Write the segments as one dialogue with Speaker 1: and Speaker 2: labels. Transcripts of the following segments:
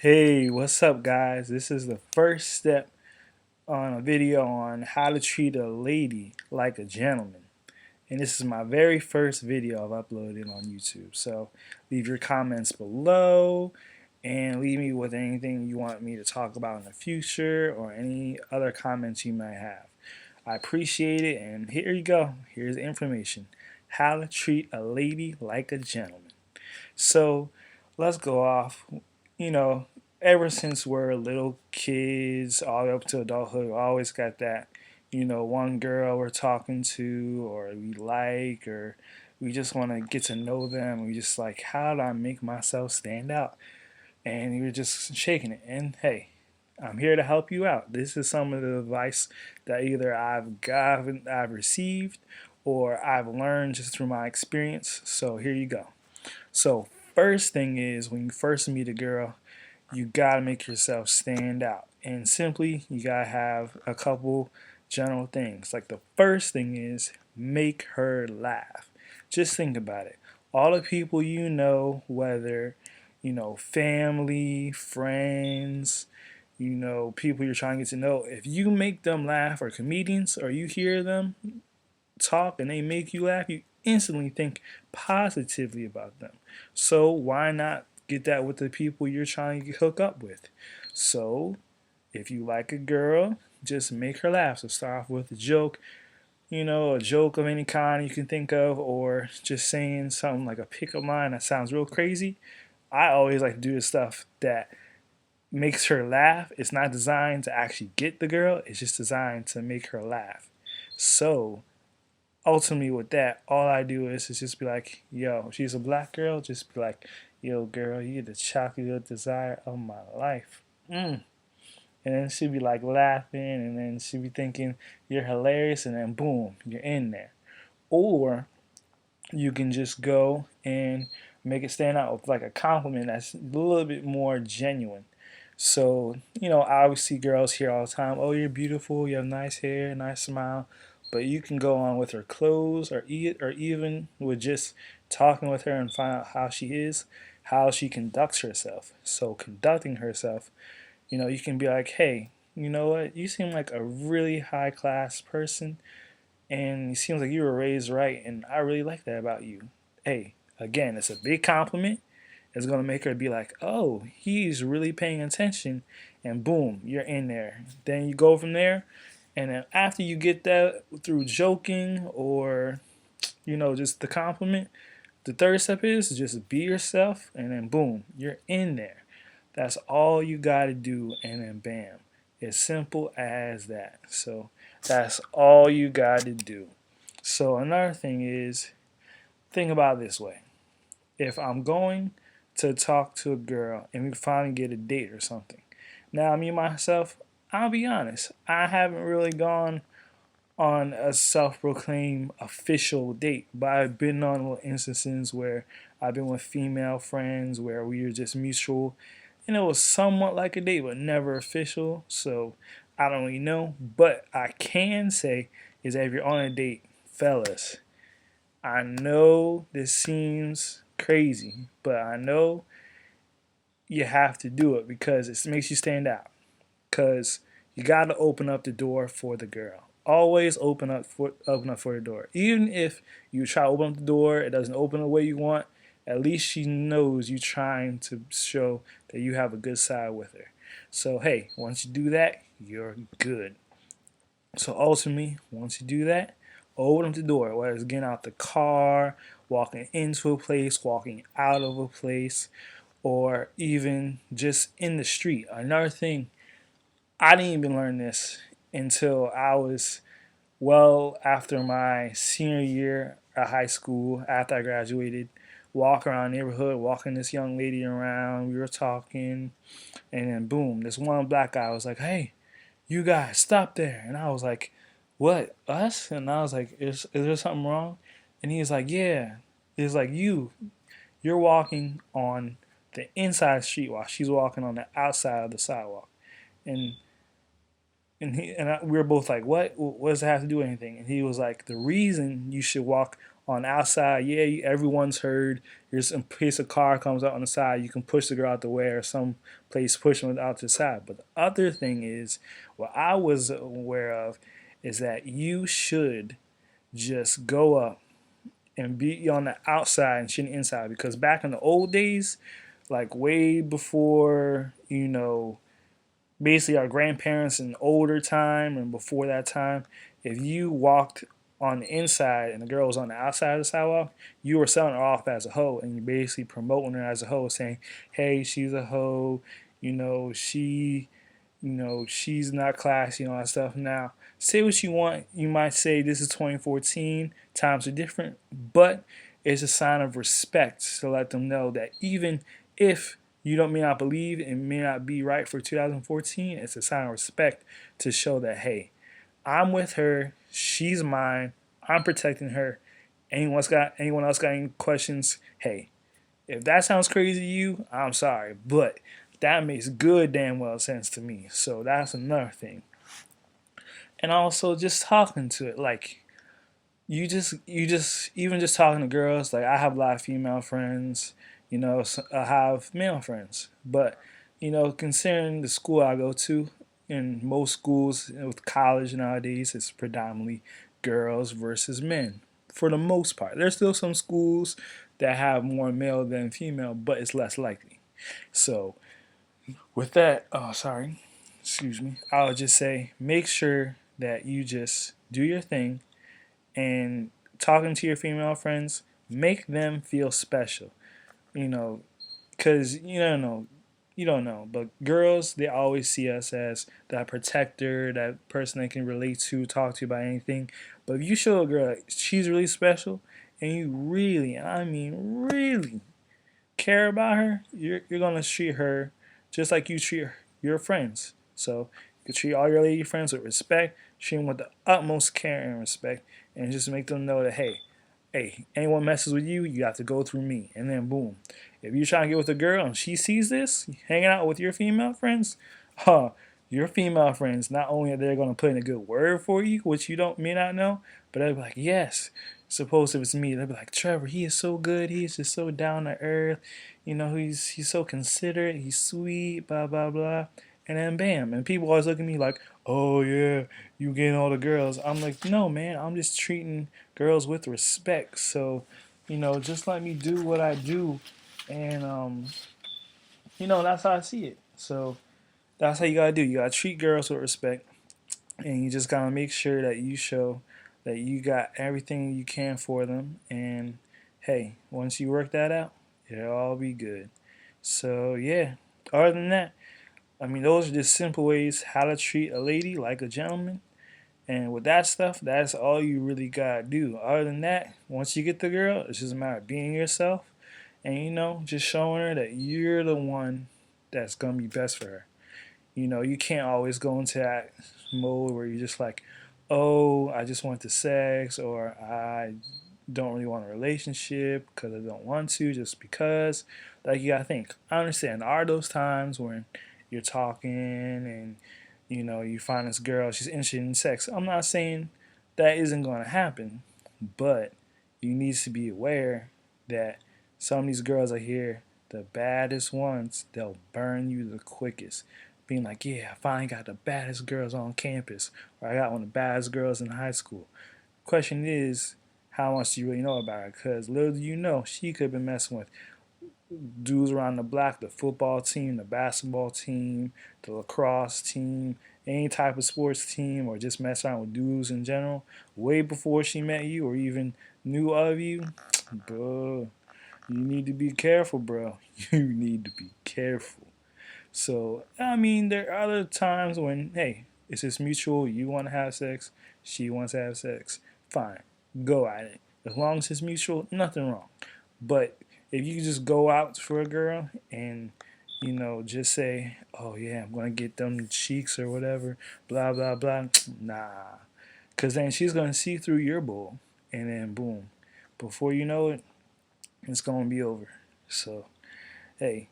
Speaker 1: Hey, what's up, guys? This is the first step on a video on how to treat a lady like a gentleman. And this is my very first video I've uploaded on YouTube. So leave your comments below and leave me with anything you want me to talk about in the future or any other comments you might have. I appreciate it, and here you go. Here's the information. How to treat a lady like a gentleman. So let's go off. You know, ever since we're little kids, all the way up to adulthood, we always got that, one girl we're talking to, or we like, or we just want to get to know them. We just like, how do I make myself stand out? And you're just shaking it. And hey, I'm here to help you out. This is some of the advice that either I've received, or I've learned just through my experience. So here you go. So first thing is, when you first meet a girl, you gotta make yourself stand out. And simply, you gotta have a couple general things. Like the first thing is make her laugh. Just think about it. All the people you know, whether family, friends, people you're trying to get to know, if you make them laugh, or comedians, or you hear them talk and they make you laugh, you instantly think positively about them. So why not get that with the people you're trying to hook up with? So if you like a girl, just make her laugh. So start off with a joke, a joke of any kind you can think of, or just saying something like a pickup line that sounds real crazy. I always like to do the stuff that makes her laugh. It's not designed to actually get the girl, it's just designed to make her laugh. So ultimately with that, all I do is just be like, yo, she's a black girl, just be like, yo, girl, you're the chocolate desire of my life. And then she'd be like laughing, and then she'd be thinking you're hilarious, and then boom, you're in there. Or you can just go and make it stand out with like a compliment that's a little bit more genuine. So, I always see girls here all the time. Oh, you're beautiful. You have nice hair, nice smile. But you can go on with her clothes, or even with just talking with her and find out how she is, how she conducts herself. So, conducting herself, you can be like, hey, you know what? You seem like a really high class person, and it seems like you were raised right, and I really like that about you. Hey, again, it's a big compliment. It's gonna make her be like, oh, he's really paying attention, and boom, you're in there. Then you go from there, and then after you get that through joking, or just the compliment, the third step is just be yourself, and then boom, you're in there. That's all you gotta do, and then bam. As simple as that. So that's all you gotta do. So another thing is, think about it this way. If I'm going to talk to a girl and we finally get a date or something, now me myself, I'll be honest, I haven't really gone on a self-proclaimed official date, but I've been on little instances where I've been with female friends where we were just mutual, and it was somewhat like a date, but never official. So I don't really know, but I can say is that if you're on a date, fellas, I know this seems crazy, but I know you have to do it because it makes you stand out. Because you got to open up the door for the girl. Always open up for the door. Even if you try to open up the door, it doesn't open the way you want. At least she knows you trying to show that you have a good side with her. So hey, once you do that, you're good. So ultimately, once you do that, open up the door. Whether it's getting out the car, walking into a place, walking out of a place, or even just in the street. Another thing, I didn't even learn this until I was well after my senior year at high school, after I graduated. Walk around the neighborhood, walking this young lady around. We were talking, and then boom, this one black guy was like, "Hey, you guys, stop there!" And I was like, "What, us?" And I was like, "Is there something wrong?" And he was like, "Yeah." It's like you're walking on the inside of the street while she's walking on the outside of the sidewalk. And we were both like, "What? What does that have to do with anything?" And he was like, "The reason you should walk On the outside, yeah, everyone's heard. There's a piece of car comes out on the side, you can push the girl out the way, or some place push them out to the side. But the other thing is, what I was aware of is that you should just go up and be on the outside and shit inside. Because back in the old days, like way before, basically our grandparents in older time and before that time, if you walked on the inside and the girl was on the outside of the sidewalk, you were selling her off as a hoe, and you're basically promoting her as a hoe, saying, "Hey, she's a hoe. She, she's not classy and all that stuff." Now, say what you want. You might say this is 2014, times are different, but it's a sign of respect to let them know that even if you don't may not believe it and may not be right for 2014, it's a sign of respect to show that, hey, I'm with her, she's mine, I'm protecting her. Anyone else got any questions? Hey, if that sounds crazy to you, I'm sorry, but that makes good damn well sense to me. So that's another thing. And also just talking to it, like you just even just talking to girls. Like I have a lot of female friends, so I have male friends, but considering the school I go to, in most schools with college nowadays, it's predominantly girls versus men for the most part. There's still some schools that have more male than female, but it's less likely. So with that, oh sorry, excuse me, I would just say make sure that you just do your thing, and talking to your female friends, make them feel special. You know, because you don't know, but girls, they always see us as that protector, that person they can relate to, talk to about anything. But if you show a girl that she's really special, and you really, and I mean really, care about her, you're gonna treat her just like you treat your friends. So you treat all your lady friends with respect, treat them with the utmost care and respect, and just make them know that, hey, anyone messes with you, you have to go through me. And then boom, if you're trying to get with a girl and she sees this hanging out with your female friends, huh? Your female friends, not only are they gonna put in a good word for you, which you don't may not know, but they'll be like, yes. Suppose if it's me, they'll be like, Trevor, he is so good. He's just so down to earth. He's so considerate. He's sweet. Blah blah blah. And then bam, and people always look at me like, oh yeah, you getting all the girls. I'm like, no man, I'm just treating girls with respect. So, just let me do what I do, and that's how I see it. So that's how you gotta do. You gotta treat girls with respect, and you just gotta make sure that you show that you got everything you can for them. And hey, once you work that out, it'll all be good. So yeah. Other than that, I mean, those are just simple ways how to treat a lady like a gentleman. And with that stuff, that's all you really gotta do. Other than that, once you get the girl, it's just a matter of being yourself, and just showing her that you're the one that's gonna be best for her. You can't always go into that mode where you're just like, oh, I just want the sex, or I don't really want a relationship because I don't want to, just because. Like, you gotta think. I understand. There are those times when you're talking and you find this girl, she's interested in sex. I'm not saying that isn't going to happen, but you need to be aware that some of these girls are here, the baddest ones, they'll burn you the quickest. Being like, yeah, I finally got the baddest girls on campus, or I got one of the baddest girls in high school. Question is, how much do you really know about her? Because little do you know, she could have been messing with dudes around the block, the football team, the basketball team, the lacrosse team, any type of sports team, or just mess around with dudes in general, way before she met you or even knew of you. Bro, you need to be careful, bro. You need to be careful. So, I mean, there are other times when, hey, it's just mutual. You want to have sex, she wants to have sex. Fine, go at it. As long as it's mutual, nothing wrong. But if you just go out for a girl and just say, "Oh yeah, I'm gonna get them cheeks or whatever," blah blah blah. Nah, because then she's gonna see through your bull, and then boom, before you know it, it's gonna be over. So hey,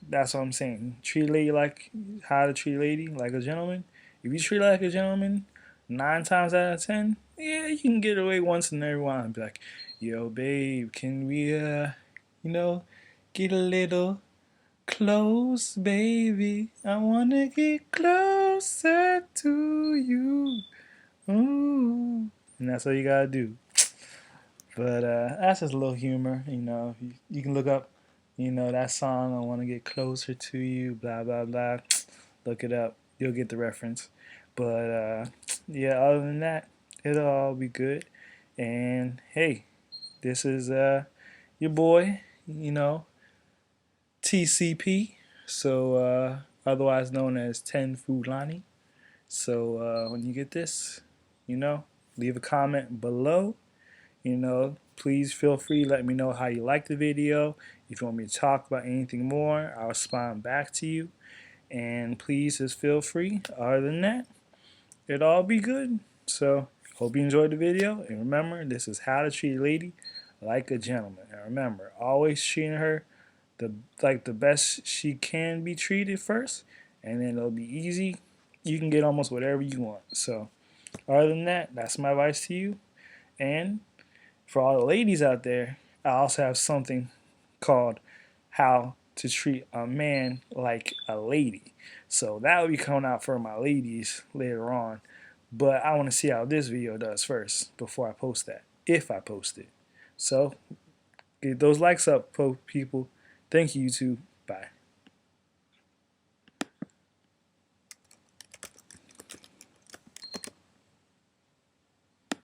Speaker 1: that's what I'm saying. Treat a lady like how to treat a lady like a gentleman. If you treat her like a gentleman, 9 times out of 10, yeah, you can get away once in every while and be like, Yo, babe, can we, get a little close, baby? I wanna get closer to you. Ooh. And that's all you gotta do. But that's just a little humor, You can look up, that song. I want to get closer to you. Blah blah blah. Look it up. You'll get the reference. But yeah, other than that, it'll all be good. And hey, this is your boy, TCP. So otherwise known as Ten Fulani. So when you get this, you know, leave a comment below. Please feel free to let me know how you like the video. If you want me to talk about anything more, I'll respond back to you. And please just feel free. Other than that, it'll all be good. So hope you enjoyed the video. And remember, this is how to treat a lady like a gentleman. And remember, always treating her the best she can be treated first, and then it'll be easy. You can get almost whatever you want. So other than that, that's my advice to you. And for all the ladies out there, I also have something called How to Treat a Man Like a Lady. So that will be coming out for my ladies later on. But I want to see how this video does first before I post that, if I post it. So get those likes up, people. Thank you, YouTube. Bye.